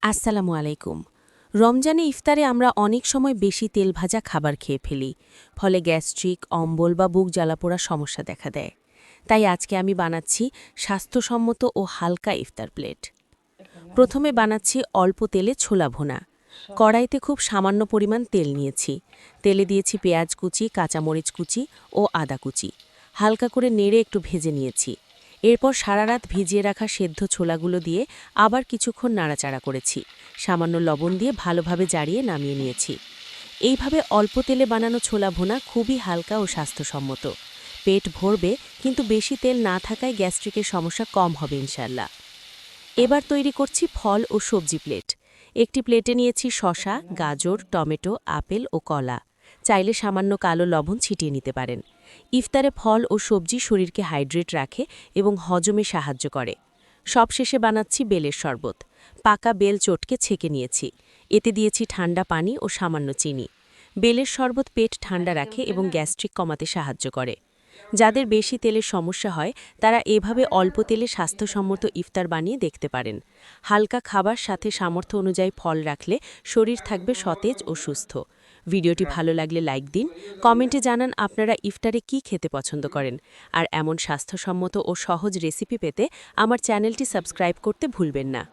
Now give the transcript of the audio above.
আসসালামু আলাইকুম। রমজানে ইফতারে আমরা অনেক সময় বেশি তেল ভাজা খাবার খেয়ে ফেলি, ফলে গ্যাস্ট্রিক, অম্বল বা বুক জ্বালাপোড়ার সমস্যা দেখা দেয়। তাই আজকে আমি বানাচ্ছি স্বাস্থ্যসম্মত ও হালকা ইফতার প্লেট। প্রথমে বানাচ্ছি অল্প তেলে ছোলা ভুনা। কড়াইতে খুব সামান্য পরিমাণ তেল নিয়েছি। তেলে দিয়েছি পেঁয়াজ কুচি, কাঁচামরিচ কুচি ও আদা কুচি। হালকা করে নেড়ে একটু ভেজে নিয়েছি। এরপর সারা রাত ভিজিয়ে রাখা সেদ্ধ ছোলাগুলো দিয়ে আবার কিছুক্ষণ নাড়াচাড়া করেছি। সামান্য লবণ দিয়ে ভালোভাবে জারিয়ে নামিয়ে নিয়েছি। এইভাবে অল্প তেলে বানানো ছোলা ভুনা খুবই হালকা ও স্বাস্থ্যসম্মত। পেট ভরবে, কিন্তু বেশি তেল না থাকায় গ্যাস্ট্রিকের সমস্যা কম হবে ইনশাল্লাহ। এবার তৈরি করছি ফল ও সবজি প্লেট। একটি প্লেটে নিয়েছি শসা, গাজর, টমেটো, আপেল ও কলা। চাইলে সামান্য কালো লবণ ছিটিয়ে নিতে পারেন। ইফতারে ফল ও সবজি শরীরকে হাইড্রেট রাখে এবং হজমে সাহায্য করে। সবশেষে বানাচ্ছি বেলের শরবত। পাকা বেল চটকে ছেঁকে নিয়েছি। এতে দিয়েছি ঠান্ডা পানি ও সামান্য চিনি। বেলের শরবত পেট ঠান্ডা রাখে এবং গ্যাস্ট্রিক কমাতে সাহায্য করে। যাদের বেশি তেলের সমস্যা হয় তারা এভাবে অল্প তেলে স্বাস্থ্যসম্মত ইফতার বানিয়ে দেখতে পারেন। হালকা খাবার সাথে সামর্থ্য অনুযায়ী ফল রাখলে শরীর থাকবে সতেজ ও সুস্থ। ভিডিওটি ভালো লাগলে লাইক দিন, কমেন্টে জানান আপনারা ইফতারে কি খেতে পছন্দ করেন। আর এমন স্বাস্থ্যসম্মত ও সহজ রেসিপি পেতে আমার চ্যানেলটি সাবস্ক্রাইব করতে ভুলবেন না।